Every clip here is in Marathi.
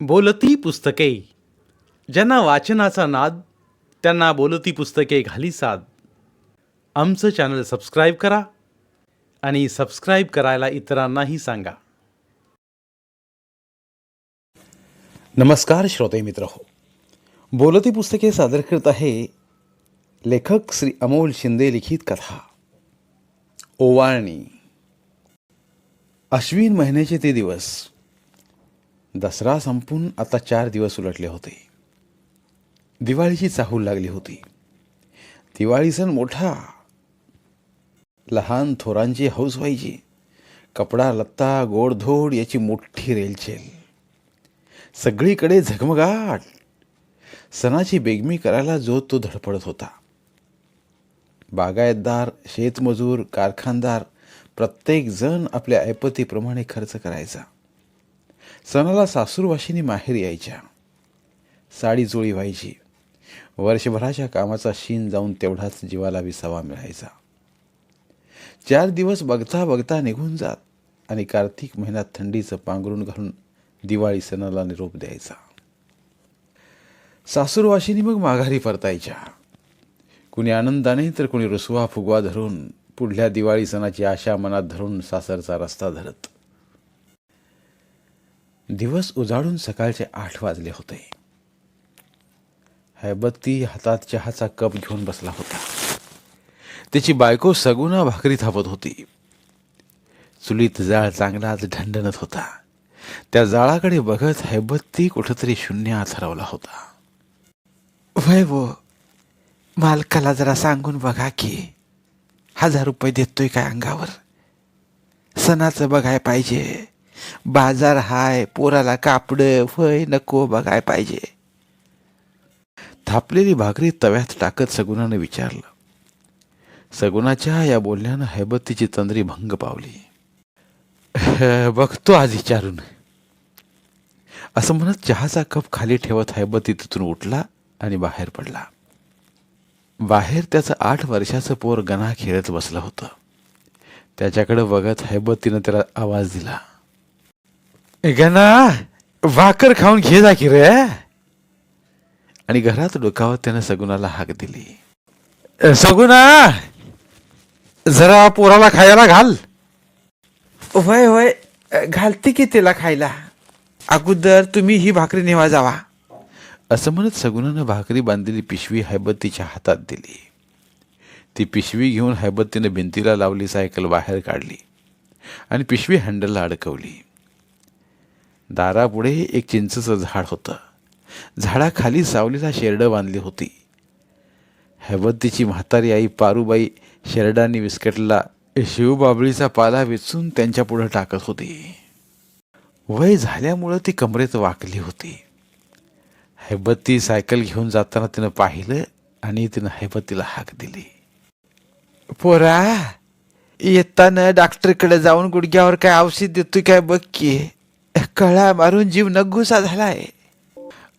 बोलती पुस्तके. ज्यांना वाचनाचा नाद त्यांना बोलती पुस्तके घाली साद. आमचं चॅनल सबस्क्राईब करा आणि सबस्क्राईब करायला इतरांनाही सांगा. नमस्कार श्रोते मित्र हो, बोलती पुस्तके सादर करत आहे लेखक श्री अमोल शिंदे लिखित कथा ओवाळणी. अश्विन महिन्याचे ते दिवस. दसरा संपून आता 4 दिवस उलटले होते. दिवाळीची चाहूल लागली होती. दिवाळी सण मोठा. लहान थोरांची हौस व्हायची. कपडा लत्ता गोडधोड याची मोठी रेलचेल. सगळीकडे झगमगाट. सणाची बेगमी करायला जो तो धडपडत होता. बागायतदार, शेतमजूर, कारखानदार प्रत्येक जण आपल्या ऐपतीप्रमाणे खर्च करायचा. सणाला सासूरवाशिनी माहेर यायच्या. साडी चोळी व्हायची. वर्षभराच्या कामाचा शीन जाऊन तेवढाच जीवाला विसावा मिळायचा. 4 दिवस बघता बघता निघून जात आणि कार्तिक महिन्यात थंडीचं पांघरून घालून दिवाळी सणाला निरोप द्यायचा. सासूरवाशिनी मग माघारी परतायच्या. कुणी आनंदाने तर कुणी रुसवा फुगवा धरून पुढल्या दिवाळी सणाची आशा मनात धरून सासरचा रस्ता धरत. दिवस उजाडून सकाळचे 8 वाजले होते. हैबत्ती हातात चहाचा कप घेऊन बसला होता. त्याची बायको सगुना भाकरी थापत होती. चुलीत जाळ चांगलाच ढणढणत होता. त्या जाळाकडे बघत हैबत्ती कुठंतरी शून्यात हरवला होता. वय वो, मालकाला जरा सांगून बघा की 1000 रुपये देतोय काय अंगावर. सणाचं बघाय पाहिजे. बाजार हाय, पोराला कापड वय नको बघाय पाहिजे. थापलेली भाकरी तव्यात टाकत सगुनाने विचारलं. सगुनाच्या या बोलण्यानं हैबत्तीची तंद्री भंग पावली. बघतो आज विचारून, असं म्हणत चहाचा कप खाली ठेवत हैबत्ती तिथून उठला आणि बाहेर पडला. बाहेर त्याचं 8 वर्षाचं पोर गणा खेळत बसलं होतं. त्याच्याकडे बघत हैबत्तीनं त्याला आवाज दिला. गणा, भाकर खाऊन घे जा की रे. आणि घरात डोकावत त्यानं सगुनाला हाक दिली. सगुना, जरा पोराला खायला घाल. वय वय, घालते की तिला खायला. अगोदर तुम्ही ही भाकरी नेवा जावा. असं म्हणत सगुनानं भाकरी बांधलेली पिशवी हैबत्तीच्या हातात दिली. ती पिशवी घेऊन हैबत्तीनं भिंतीला लावली सायकल बाहेर काढली आणि पिशवी हँडलला अडकवली. दारापुढे एक चिंचेचं झाड होतं. झाडाखाली सावलीला शेरडं बांधली होती. हैबत्तीची म्हातारी आई पारूबाई शेरडांनी विस्कटला शिवबाबळीचा पाला वेचून त्यांच्या पुढे टाकत होती. वय झाल्यामुळं ती कमरेत वाकली होती. हैबत्ती सायकल घेऊन जाताना तिनं पाहिलं आणि तिनं हैबत्तीला हाक दिली. पोरा, येताना डॉक्टरकडे जाऊन गुडघ्यावर काय औषध देतोय काय बघ की. कळा मारून जीव नगुसा झालाय.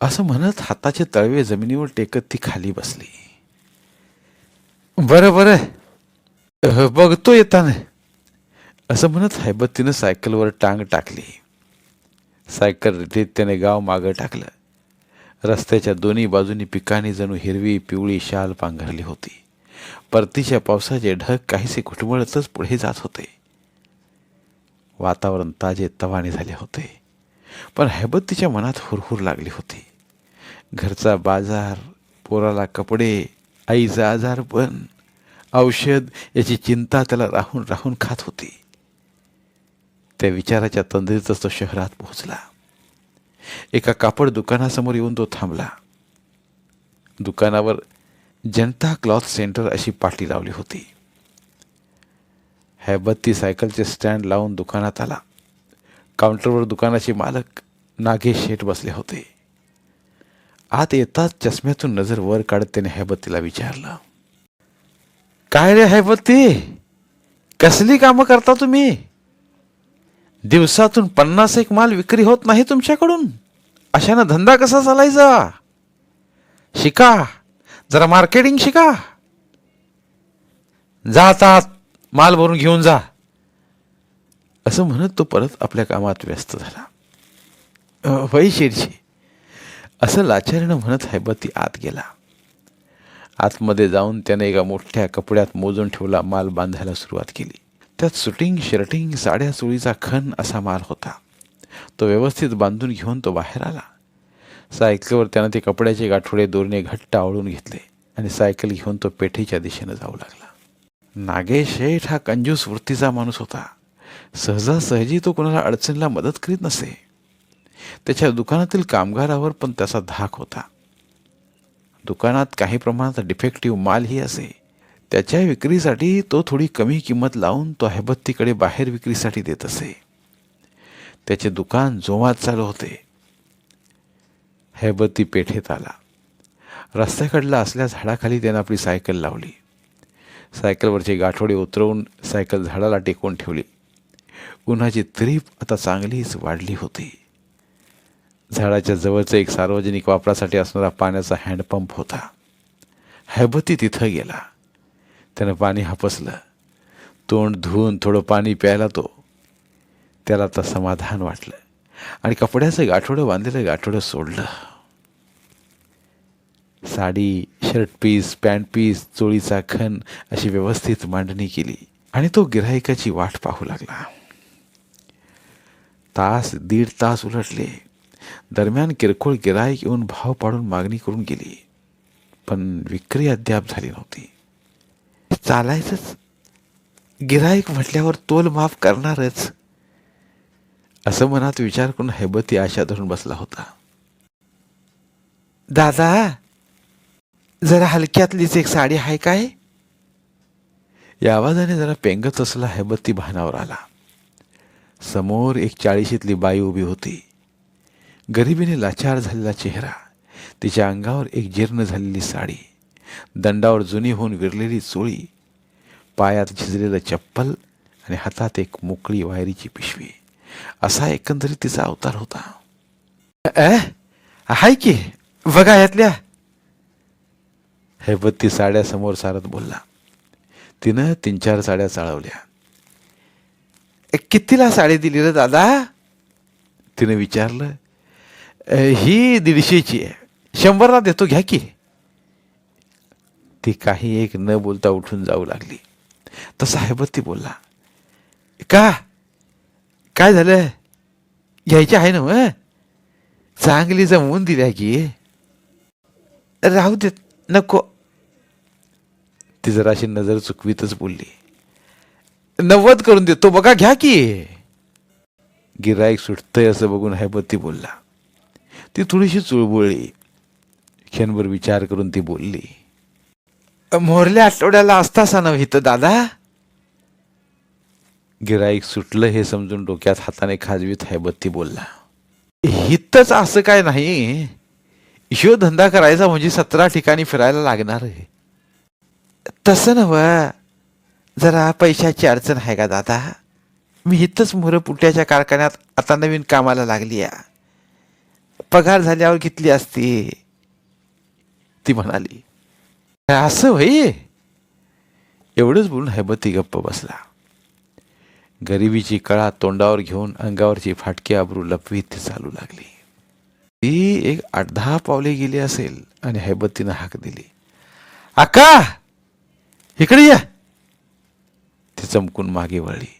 असं म्हणत हाताचे तळवे जमिनीवर टेकत ती खाली बसली. बरं बरं, बघतो येताना. असं म्हणत हैबत्तीनं सायकलवर टांग टाकली. सायकल रेतीत त्याने गाव मागं टाकलं. रस्त्याच्या दोन्ही बाजूनी पिकांनी जणू हिरवी पिवळी शाल पांघरली होती. परतीच्या पावसाचे ढग काहीसे घुटमळतच पुढे जात होते. वातावरण ताजे तवाने झाले होते. पण हैबत्तीच्या मनात हुरहुर लागली होती. घरचा बाजार, पोराला कपडे, आईचा आजारपण, औषध याची चिंता त्याला राहून राहून खात होती. त्या विचाराच्या तंद्रीतच तो शहरात पोहोचला. एका कापड दुकानासमोर येऊन तो थांबला. दुकानावर जनता क्लॉथ सेंटर अशी पाटी लावली होती. हैबत्ती सायकलचे स्टँड लावून दुकानात आला. काउंटरवर दुकानाचे मालक नागेश शेठ बसले होते. आत येताच चष्म्यातून नजर वर काढत त्याने हैबत्तीला विचारलं. काय रे हैबत्ती, कसली कामं करता तुम्ही? दिवसातून 50 माल विक्री होत नाही तुमच्याकडून. अशानं धंदा कसा चालायचा? शिका, जरा मार्केटिंग शिका. जातात माल भरून घेऊन जा. असं म्हणत तो परत आपल्या कामात व्यस्त झाला. होय शेठजी. असं लाचारीनं म्हणत हैबत्ती आत गेला. आतमध्ये जाऊन त्याने एका मोठ्या कपड्यात मोजून ठेवला माल बांधायला सुरुवात केली. त्यात सुटिंग, शर्टिंग, साड्या, चोळीचा खण असा माल होता. तो व्यवस्थित बांधून घेऊन तो बाहेर आला. सायकलवर त्यानं ते कपड्याचे गाठोडे दोरीने घट्ट आवळून घेतले आणि सायकल घेऊन तो पेठेच्या दिशेनं जाऊ लागला. नागेश शेठ हा कंजूस वृत्तीचा माणूस होता. सहजासहजी तो कोणाला अडचणीला मदत करीत नसे. त्याच्या दुकानातील कामगारावर पण त्याचा धाक होता. दुकानात काही प्रमाणात डिफेक्टिव्ह मालही असे. त्याच्या विक्रीसाठी तो थोडी कमी किंमत लावून तो हैबत्तीकडे बाहेर विक्रीसाठी देत असे. त्याचे दुकान जोमात चालू होते. हैबत्ती पेठेत आला. रस्त्याकडला असल्या झाडाखाली त्यानं आपली सायकल लावली. सायकलवरचे गाठोडे उतरवून सायकल झाडाला टेकवून ठेवली. उन्हाची तीव्र आता चांगलीच वाढली होती. झाडाच्या जवळचा एक सार्वजनिक वापरासाठी असणारा पाण्याचा हँडपंप होता. हैबत्ती तिथं गेला. त्यानं पाणी हापसलं. तोंड धुवून थोडं पाणी प्यायला त्याला आता समाधान वाटलं आणि कपड्याचं गाठोडं बांधलेलं गाठोडं सोडलं. Sari, shirt piece, pant piece, चोळीचा खण अशी व्यवस्थित मांडणी केली आणि तो गिऱ्हाईकाची वाट पाहू लागला. तास दीड तास उलटले. दरम्यान किरकोळ गिऱ्हाईक येऊन भाव पाडून मागणी करून गेली, पण विक्री अद्याप झाली नव्हती. चालायचंच, गिऱ्हाईक म्हटल्यावर तोल माफ करणारच, असं मनात विचार करून हैबत्ती आशा धरून बसला होता. दादा, जरा हलक्यातलीच एक साडी आहे काय? या आवाजाने जरा पेंगत असला हैबत्ती भानावर आला. समोर एक 40शीतली बाई उभी होती. गरिबीने लाचार झालेला चेहरा, तिच्या अंगावर एक जीर्ण झालेली साडी, दंडावर जुनी होऊन विरलेली चोळी, पायात झिजलेलं चप्पल आणि हातात एक मोकळी वायरीची पिशवी, असा एकंदरीत तिचा अवतार होता. हाय की, बघा यातल्या. हैबत्ती साड्या समोर सारत बोलला. तिनं 3-4 साड्या चाळवल्या. कितीला साडी दिली रे दादा? तिनं विचारलं. ही 150ची आहे, 100ला देतो, घ्या की. ती काही एक न बोलता उठून जाऊ लागली. तसा हैबत्ती बोलला. का, काय झालं? घ्यायची आहे ना मग? चांगली जमवून दिल्या की. राहू देत, नको. ती जराशी नजर चुकवीतच बोलली. 90 करून देतो, बघा, घ्या की. गिऱ्हाईक सुटतंय असं बघून हैबत्ती बोलला. ती थोडीशी चुळबुळली. क्षणभर विचार करून ती बोलली. मोरल्या आठवड्याला असतासा नव्हे इथं दादा? गिऱ्हाईक सुटलं हे समजून डोक्यात हाताने खाजवीत हैबत्ती बोलला. हितच असं काय नाही. ह्यो धंदा करायचा म्हणजे 17 ठिकाणी फिरायला लागणार आहे. तसं नव, जरा पैशाची अडचण आहे का दादा? मी इथंच मोरपुट्याच्या कारखान्यात आता नवीन कामाला लागली आहे. पगार झाल्यावर घेतली असती, ती म्हणाली. असं होई? एवढंच बोलून हैबत्ती गप्प बसला. गरिबीची कळा तोंडावर घेऊन अंगावरची फाटकी आबरू लपवीत ती चालू लागली. ती एक 8-10 पावले गेली असेल आणि हैबत्तीनं हाक दिली. आका, इकडे या. ती चमकून मागे वळली.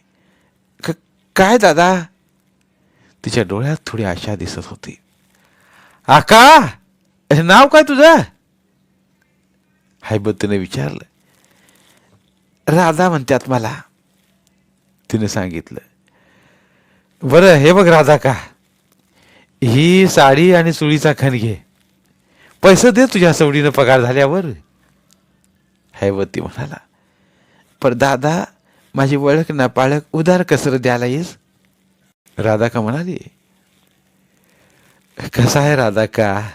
काय दादा? तिच्या डोळ्यात थोडी आशा दिसत होती. आका, नाव काय तुझं? हैबत्तीने विचारलं. राधा म्हणतात मला, तिने सांगितलं. बरं, हे बघ राधा का, ही साडी आणि चुळीचा खण घे. पैसे दे तुझ्या सवडीनं पगार झाल्यावर. हैबत्ती म्हणाला. पर दादा, माझी वळख ना पाळख उधार कसर द्यायला येस? राधा का म्हणाली. कसा आहे राधा का,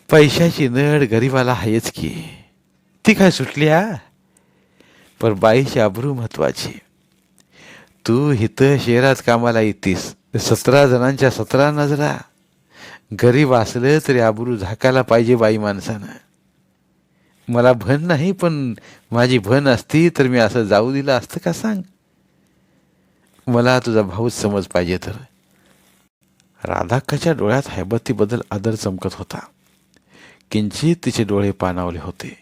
पैशाची नड गरीबाला आहेच की, ती काय सुटली हा? पर बाईची आबरू महत्वाची. तू इथं शहरात कामाला येतीस, 17 जणांच्या 17 नजरा. गरीब असलं तरी आबरू झाकायला पाहिजे बाई माणसानं. मला भन नाही, पण माझी भन असती तर मी असं जाऊ दिलं असतं का सांग? मला तुझा भाऊच समज पाहिजे तर. राधाक्काच्या डोळ्यात हैबतीबद्दल आदर चमकत होता. किंचित तिचे डोळे पाणावले होते.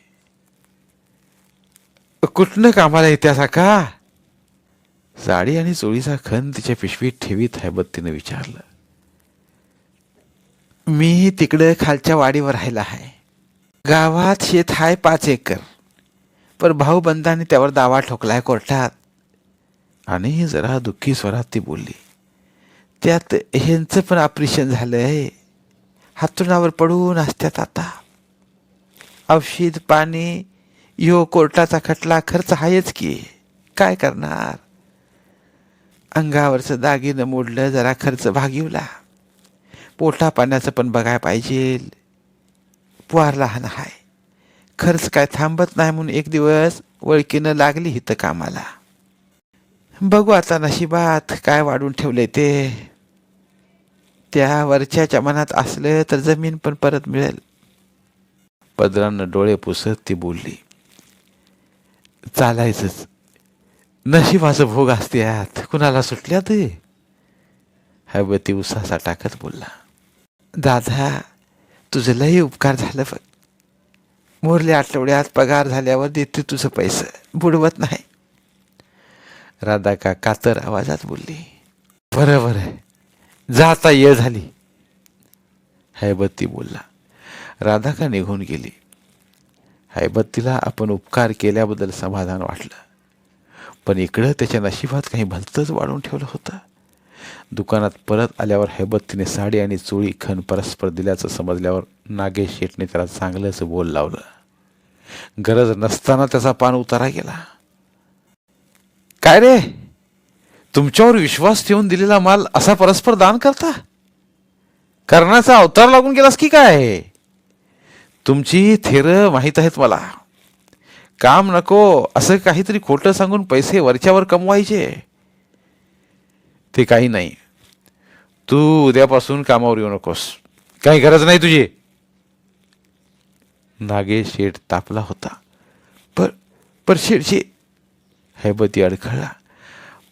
कुठनं कामाला येत्यासा का? साडी आणि चोळीचा खण तिच्या पिशवीत ठेवीत हैबत्तीने विचारलं. मी तिकडं खालच्या वाडीवर राहिला आहे. गावात शेत हाय 5 एकर. पर भाऊबंधाने त्यावर दावा ठोकलाय कोर्टात. आणि जरा दुःखी स्वरात ती बोलली. त्यात ह्यांचं पण ऑपरेशन झालंय. हातरुणावर पडून असत्यात आता. औषध पाणी यो कोर्टाचा खटला खर्च आहेच की. काय करणार? अंगावरचं दागिनं मोडलं, जरा खर्च भागिवला. पोटा पाण्याचं पण बघाय पाहिजे. पोर लहान आहे. खर्च काय थांबत नाही म्हणून एक दिवस वळकीनं लागली इथं कामाला. बघू आता नशिबात काय वाढून ठेवले ते. त्या वरच्याच्या मनात असलं तर जमीन पण परत मिळेल. पदरानं डोळे पुसत ती बोलली. चालायचंच. नशिबाचं भोग असत्यात, कुणाला सुटल्यात. हैबती उसासा टाकत बोलला. दादा, तुझं लई उपकार झालं बघ. मोरल्या आठवड्यात पगार झाल्यावर देते तुझं पैसे, बुडवत नाही. राधाक्का कातर आवाजात बोलली. बरोबर आहे. जाता ये झाली. हैबत्ती बोलला. राधाक्का निघून गेली. हैबत्तीला आपण उपकार केल्याबद्दल समाधान वाटलं. पण इकडं त्याच्या नशिबात काही भलतंच वाढून ठेवलं होतं. दुकानात परत आल्यावर हैबत्तीने साडी आणि चोळी खण परस्पर दिल्याचं समजल्यावर नागेश शेटने त्याला चांगलंच बोल लावलं. गरज नसताना त्याचा पान उतारा गेला. काय रे, तुमच्यावर विश्वास ठेवून दिलेला माल असा परस्पर दान करता? कर्णाचा अवतार लागून गेलास की काय? तुमची थेर माहीत आहेत मला. काम नको असं काहीतरी खोटं सांगून पैसे वरच्यावर कमवायचे. ते काही नाही. तू उद्यापासून कामावर येऊ नकोस. काही गरज नाही तुझी. नागेश शेठ तापला होता. पर शेठची. हैबती अडखळला.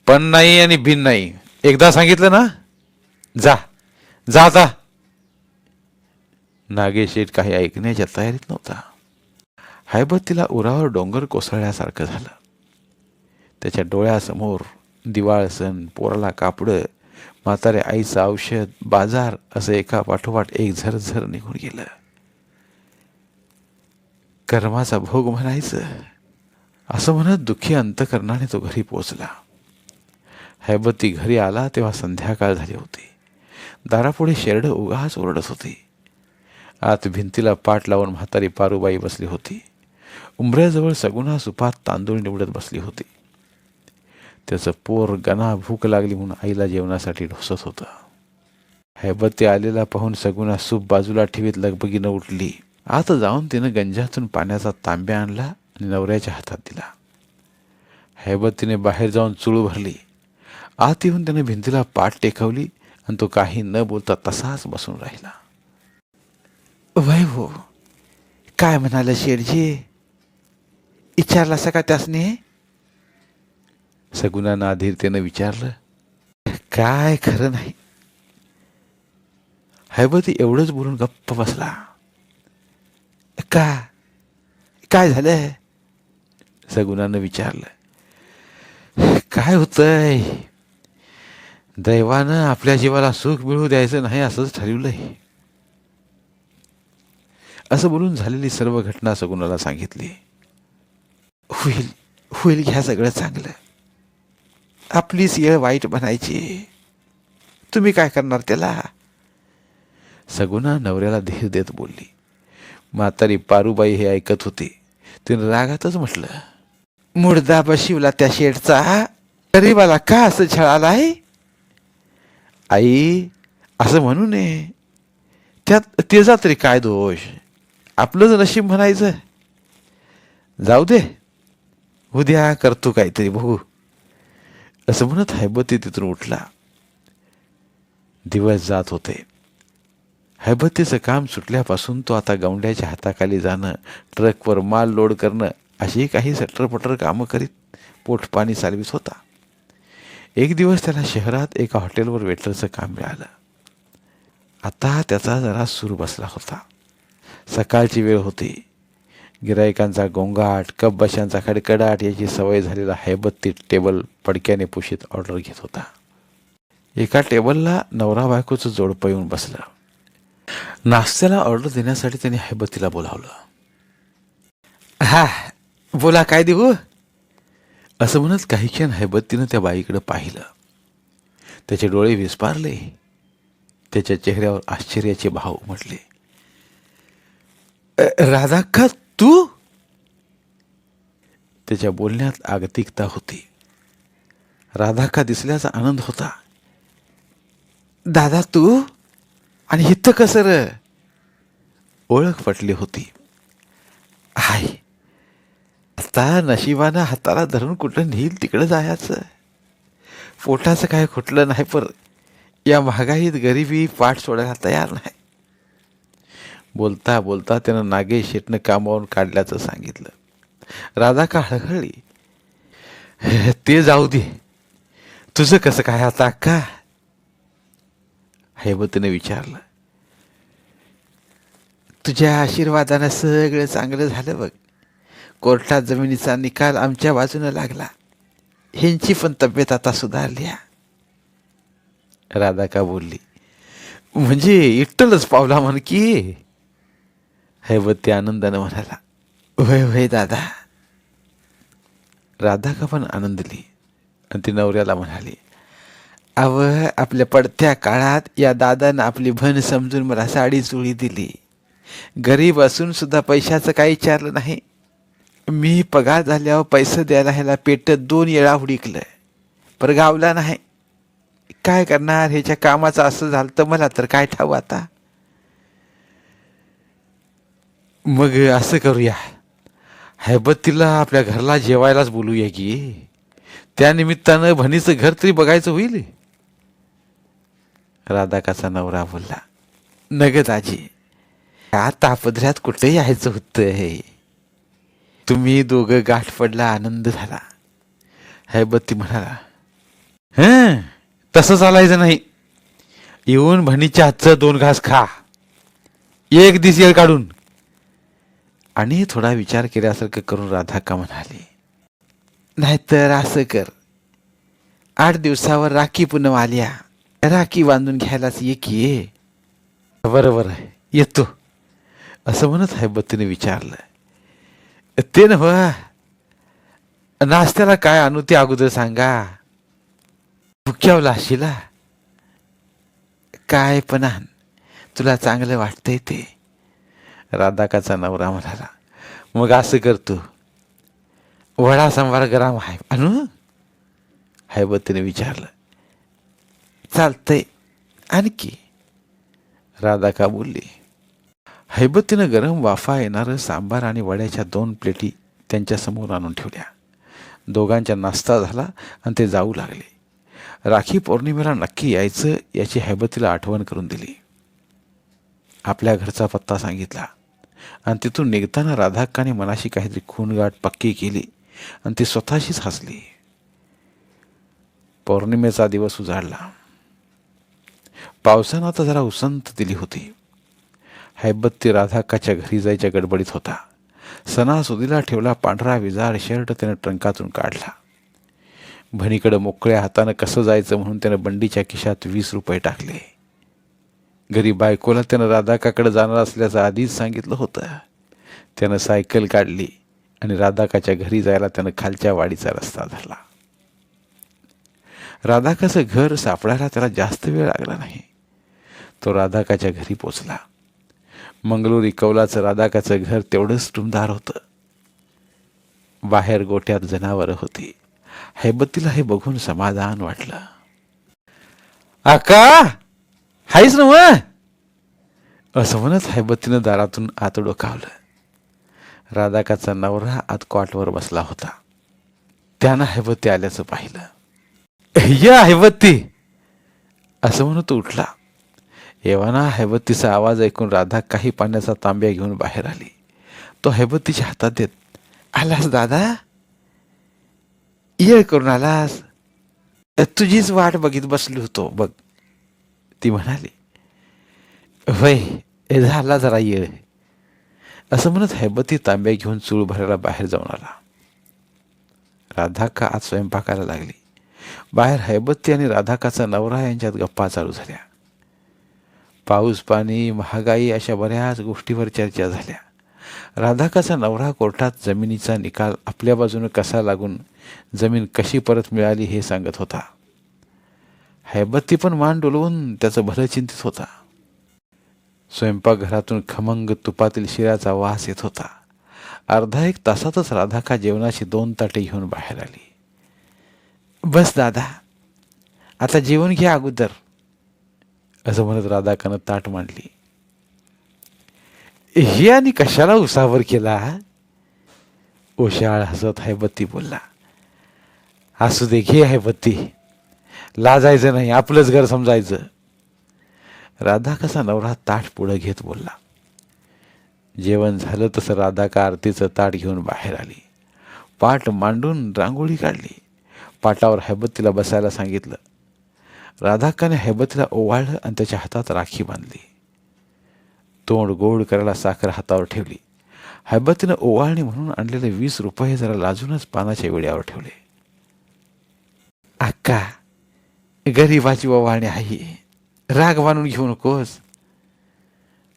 पण नाही आणि बिन नाही. एकदा सांगितलं ना, जा जा आता. नागेश शेठ काही ऐकण्याच्या तयारीत नव्हता. हैबतीला उरावर डोंगर कोसळल्यासारखं झालं. त्याच्या डोळ्यासमोर दिवाळ सण, पोराला कापडं, म्हातारे आईचं औषध, बाजार असं एका पाठोपाठ एक झरझर निघून गेलं. कर्माचा भोग म्हणायचं असं म्हणत दुःखी अंतकरणाने तो घरी पोचला. हैबती घरी आला तेव्हा संध्याकाळ झाली होती. दारापुढे शेरडं उगाच ओरडत होती. आत भिंतीला पाठ लावून म्हातारी पारूबाई बसली होती. उंबऱ्याजवळ सगुणा सुपात तांदूळ निवडत बसली होती. त्याचं पोर गणा भूक लागली म्हणून आईला जेवणासाठी ढोसत होतं. हैबती आलेला पाहून सगुणा सूप बाजूला ठेवीत लगबगीनं उठली. आत जाऊन तिनं गंजातून पाण्याचा तांब्या आणला आणि नवऱ्याच्या हातात दिला. हैबतीने बाहेर जाऊन चुळू भरली. आत येऊन त्याने भिंतीला पाठ टेकवली आणि तो काही न बोलता तसाच बसून राहिला. वय हो, काय म्हणाल शेठजी? विचारला सका त्यासने? सगुणानं अधीरतेनं विचारलं. काय खरं नाही. हैबती एवढंच बोलून गप्प बसला. काय झालं? सगुणानं विचारलं. काय होतंय? दैवानं आपल्या जीवाला सुख मिळू द्यायचं नाही असंच ठरवलंय. असं बोलून झालेली सर्व घटना सगुणाला सांगितली. होईल घ्या सगळं चांगलं. आपलीच येळ वाईट बनायची. तुम्ही काय करणार त्याला? सगुणा नवऱ्याला धीर देत बोलली. म्हातारी पारूबाई हे ऐकत होती. तिने रागातच म्हटलं. मुर्दा बशिवला त्या शेठचा. गरीबाला का असं छळालाय? आई, असं म्हणू नये. त्यात तेजा तरी काय दोष? आपलंच नशीब म्हणायचं. जाऊ दे, उद्या करतो काहीतरी बघू. असं म्हणत हैबती तिथून उठला. दिवस जात होते. हैबतीचं काम सुटल्यापासून तो आता गवंड्याच्या हाताखाली जाणं, ट्रकवर माल लोड करणं अशी काही सटरपटर कामं करीत पोटपाणी चालवित होता. एक दिवस त्याला शहरात एका हॉटेलवर वेटरचं काम मिळालं. आता त्याचा जरा सूर बसला होता. सकाळची वेळ होती. गिरायकांचा गोंगाट, कप बशांचा खडखडाट याची सवय झालेला हैबत्ती टेबल पडक्याने पुशीत ऑर्डर घेत होता. एका टेबलला नवरा बायकोचं जोडपं येऊन बसलं. नाश्त्याला ऑर्डर देण्यासाठी त्याने हैबत्तीला बोलावलं. हा, बोला काय देऊ? असं म्हणत काही क्षण हैबत्तीनं त्या बाईकडे पाहिलं. त्याचे डोळे विस्पारले. त्याच्या चेहऱ्यावर आश्चर्याचे भाव उमटले. राधाक्का, तू? त्याच्या बोलण्यात आगतिकता होती. राधाक्का दिसल्याचा आनंद होता. दादा तू? आणि इथं कसं र? ओळख पटली होती. हाय, आता नशिबानं हाताला धरून कुठं नेईल तिकडं जायचं. पोटाचं काय खुटलं नाही, पर या महागाईत गरिबी पाठ सोडायला तयार नाही. बोलता बोलता त्यानं नागेश शेटनं कामावरून काढल्याचं सांगितलं. राधाक्का हळहळली. ते जाऊ दे, तुझं कसं काय आता अक्का? हैबतीने विचारलं. तुझ्या आशीर्वादानं सगळं चांगलं झालं बघ. कोर्टात जमिनीचा निकाल आमच्या बाजूनं लागला. ह्यांची पण तब्येत आता सुधारली. राधाक्का बोलली. म्हणजे इट्टलच पावला म्हण की. हैबत्ती आनंदानं म्हणाला. होय होय दादा. राधाक्का पण आनंदली आणि ती नवऱ्याला म्हणाली. अव, आपल्या पडत्या काळात या दादानं आपली भन समजून मला साडी चोळी दिली. गरीब असून सुद्धा पैशाचं काही विचारलं नाही. मी पगार झाल्यावर पैसे द्यायला ह्याला पेटत 2 वेळा हुडकलं, पर गावला नाही. काय करणार, ह्याच्या कामाचं असं झालं तर मला तर काय ठाऊ आता. मग असं करूया, हैबत्तीला आपल्या घरला जेवायलाच बोलूया की. त्यानिमित्तानं भणीचं घर तरी बघायचं होईल. राधाकाचा नवरा बोलला. नग दाजी, आता पदऱ्यात कुठे यायचं होतं. हे तुम्ही दोघं गाठ पडला, आनंद झाला. हैबत्ती म्हणाला. तसं चालायचं नाही. येऊन भणीच्या हातचं 2 घास खा, एक दिस येळ काढून. आणि थोडा विचार केल्यासारखं करून राधाक्का म्हणाली. नाहीतर असं कर, 8 दिवसावर राखी पूनम आल्या, राखी बांधून घ्यायलाच ये की. बरोबर आहे, येतो. असं म्हणत हैबत्तीने विचारलं. ते नव्ह, नाश्त्याला काय आणू ते अगोदर सांगा. भुक्यावला अशिला. काय पण आण, तुला चांगलं वाटतंय ते. राधाकाचा नवरा म्हणाला. मग असं करतो, वडा सांबार गरम आहे आणू? हैबत्तीने विचारलं. चालतंय, आणखी? राधाका बोलली. हैबत्तीनं गरम वाफा येणारं सांबार आणि वड्याच्या 2 प्लेटी त्यांच्यासमोर आणून ठेवल्या. दोघांचा नाश्ता झाला आणि ते जाऊ लागले. राखी पौर्णिमेला नक्की यायचं याची हैबत्तीला आठवण करून दिली. आपल्या घरचा पत्ता सांगितला आणि तिथून निघताना राधाक्काने मनाशी काहीतरी खूणगाठ पक्की केली आणि ती स्वतःशीच हसली. पौर्णिमेचा दिवस उजाडला. पावसानं आता जरा उसंत दिली होती. हैबत्ती राधाक्काच्या घरी जायच्या गडबडीत होता. सणासुदीला ठेवला पांढरा विजार शर्ट त्यानं ट्रंकातून काढला. भणीकडं मोकळ्या हातानं कसं जायचं म्हणून त्यानं बंडीच्या खिशात 20 रुपये टाकले. घरी बायकोला त्यानं राधाकाकडे जाणार असल्याचं आधीच सांगितलं होतं. त्यानं सायकल काढली आणि राधाकाच्या घरी जायला त्यानं खालच्या वाडीचा रस्ता धरला. राधाकाचं घर सापडायला त्याला जास्त वेळ लागला नाही. तो राधाकाच्या घरी पोचला. मंगळुरी कौलाचं राधाकाचं घर तेवढंच टुमदार होतं. बाहेर गोठ्यात जनावरं होती. हैबत्तीला हे बघून समाधान वाटलं. आका, हायच ना मग? असं म्हणत हैबत्तीनं दारातून आत डोकावलं. राधाकाचा नवरा आत कॉटवर बसला होता. त्यानं हैबत्ती आल्याचं पाहिलं. या हैबत्ती, असं म्हणत तो उठला. एव्हाना हैबत्तीचा आवाज ऐकून राधा काही पाण्याचा तांब्या घेऊन बाहेर आली. तो हैबत्तीच्या हातात देत, आलास दादा? येळ करून आलास? तुझीच वाट बघित बसलो होतो बघ, ती म्हणाली. वय हे झाला जरा येळ, असं म्हणत हैबती तांब्या घेऊन चूळ भरायला बाहेर जाऊन आला. राधाका आज स्वयंपाकाला लागली. बाहेर हैबत्ती आणि राधाकाचा नवरा यांच्यात गप्पा चालू झाल्या. पाऊस पाणी महागाई अशा बऱ्याच गोष्टीवर चर्चा झाल्या. राधाकाचा नवरा कोर्टात जमिनीचा निकाल आपल्या बाजूने कसा लागून जमीन कशी परत मिळाली हे सांगत होता. हैबत्ती पण मान डोलवून त्याचं भलं चिंतित होता. स्वयंपाकघरातून खमंग तुपातील शिऱ्याचा वास येत होता. अर्धा एक तासातच राधाका जेवणाची 2 ताटे घेऊन बाहेर आली. बस दादा, आता जेवण घ्या अगोदर, असं म्हणत राधाकानं ताट मांडली. हे आणि कशाला उसावर केला? ओशाळ हसत हैबत्ती बोलला. असू दे, घे हैबत्ती, लाजायचं नाही, आपलंच घर समजायचं. राधाकाचा नवरा ताट पुढं घेत बोलला. जेवण झालं तसं राधाका आरतीचं ताट घेऊन बाहेर आली. पाट मांडून रांगोळी काढली. पाटावर हैबत्तीला बसायला सांगितलं. राधाकाने हैबतीला ओवाळलं आणि त्याच्या हातात राखी बांधली. तोंड गोड करायला साखर हातावर ठेवली. हैबतीनं ओवाळणी म्हणून आणलेले 20 रुपये जरा लाजूनच पानाच्या विड्यावर ठेवले. अक्का, गरीबाची ओवाळणी आहे, राग मानून घेऊ नकोस,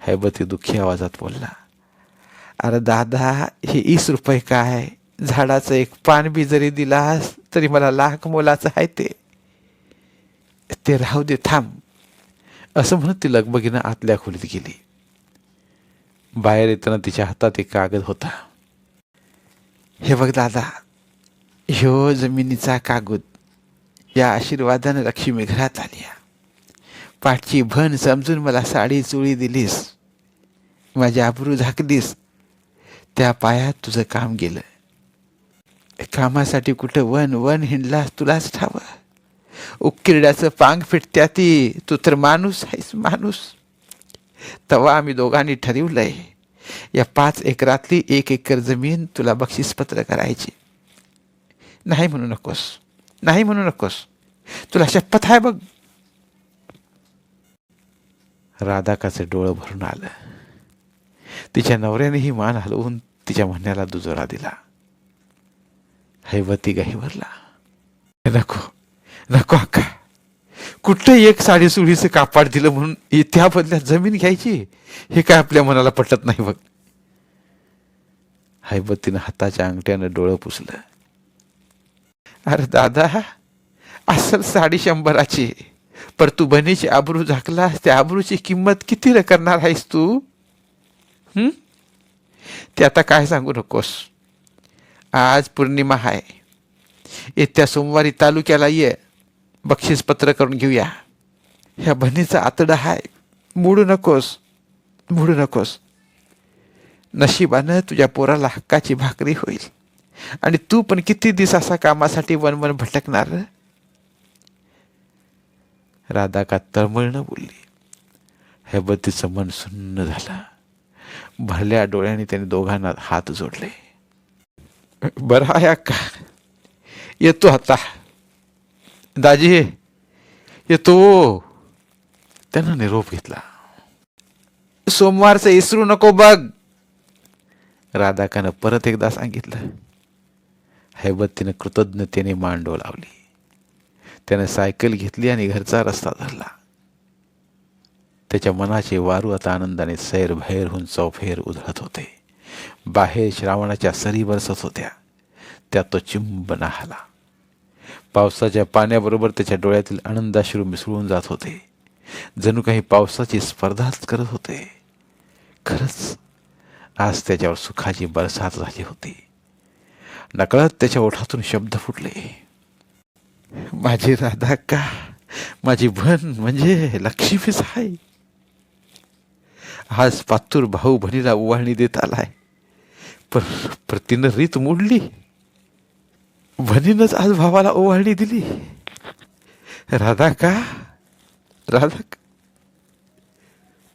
हैबती दुःखी आवाजात बोलला. अरे दादा, हे 20 रुपये काय, झाडाचं एक पान बी जरी दिलास तरी मला लाख मोलाचं आहे ते राहू दे, थांब, असं म्हणत ती लगबगीनं आतल्या खोलीत गेली. बाहेर येताना तिच्या हातात एक कागद होता. हे बघ दादा, ह्यो जमिनीचा कागद, या आशीर्वादानं लक्ष्मी घरात आली. पाठची भन समजून मला साडी चोळी दिलीस, माझी आबरू झाकलीस, त्या पायात तुझं काम गेलं. कामासाठी कुठं वन वन हिंडलास तुलाच ठावं. उकिरड्याचं पांग फिटत्या ती, तू तर माणूस आहेस माणूस. तेव्हा आम्ही दोघांनी ठरवलंय, या 5 एकरातली 1 एकर जमीन तुला बक्षीसपत्र करायची. नाही म्हणू नकोस, नाही म्हणू नकोस, तुला शपथ आहे बघ. राधाकाचे डोळं भरून आलं. तिच्या नवऱ्यानेही मान हलवून तिच्या म्हणण्याला दुजोरा दिला. हैबती गाईवरला. नको नको अक्का, कुठं एक साडीसुडीचं कापड दिलं म्हणून त्या बदल्यात जमीन घ्यायची, हे काय आपल्या मनाला पटत नाही बघ. हैबतीनं हाताच्या अंगठ्यानं डोळं पुसलं. अरे दादा, असल साडी 100ची, पर तू बनीची आबरू झाकलास, त्या आबरूची किंमत किती करणार आहेस तू? ते आता काय सांगू नकोस. आज पौर्णिमा आहे, येत्या सोमवारी तालुक्याला ये, बक्षीसपत्र करून घेऊया. ह्या बनीचा आतडा आहे, मोडू नकोस, मोडू नकोस. नशिबानं तुझ्या पोराला हक्काची भाकरी होईल, आणि तू पण किती दिवस असा कामासाठी वनवन भटकणार. राधाका तळमळीनं बोलली. हैबतीचं मन सुन्न झालं. भरल्या डोळ्याने त्याने दोघांना हात जोडले. बरं आहे अक्का, येतो आता. दाजी येतो. त्यानं निरोप घेतला. सोमवारचं इसरू नको बघ, राधाकानं परत एकदा सांगितलं. हैबतीनं कृतज्ञतेने मान डोलावली. त्यानं सायकल घेतली आणि घरचा रस्ता धरला. त्याच्या मनाचे वारू आता आनंदाने सैरभैर होऊन चौफेर उधळत होते. बाहेर श्रावणाच्या सरी बरसत होत्या, त्यात तो चिंब न्हाला. पावसाच्या पाण्याबरोबर त्याच्या डोळ्यातील आनंदाश्रू मिसळून जात होते, जणू काही पावसाची स्पर्धाच करत होते. खरंच आज त्याच्यावर सुखाची बरसात झाली होती. नकळत त्याच्या ओठातून शब्द फुटले. माझी राधाका, माझी भन म्हणजे लक्ष्मीच आहे. आज पातूर भाऊ बहिणीला ओवाळणी देत आलाय, पर तिनं रीत मोडली. बहिणीनंच आज भावाला ओवाळणी दिली. राधाका, राधाका.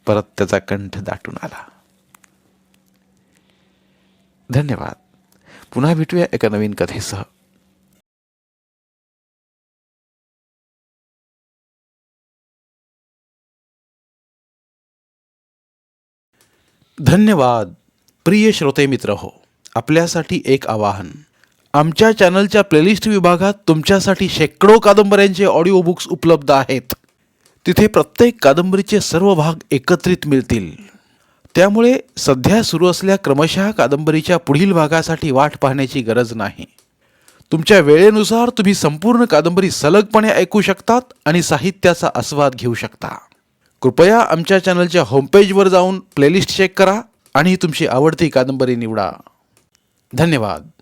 परत त्याचा कंठ दाटून आला. धन्यवाद. पुन्हा भेटूया एका नवीन कथेसह. धन्यवाद. प्रिय श्रोते मित्र हो, आपल्यासाठी एक आवाहन. आमच्या चॅनलच्या प्लेलिस्ट विभागात तुमच्यासाठी शेकडो कादंबऱ्यांचे ऑडिओ बुक्स उपलब्ध आहेत. तिथे प्रत्येक कादंबरीचे सर्व भाग एकत्रित मिळतील. त्यामुळे सध्या सुरू असलेल्या क्रमशः कादंबरीच्या पुढील भागासाठी वाट पाहण्याची गरज नाही. तुमच्या वेळेनुसार तुम्ही संपूर्ण कादंबरी सलगपणे ऐकू शकतात आणि साहित्याचा आस्वाद घेऊ शकता. कृपया आमच्या चॅनलच्या होमपेजवर जाऊन प्लेलिस्ट चेक करा आणि तुमची आवडती कादंबरी निवडा. धन्यवाद.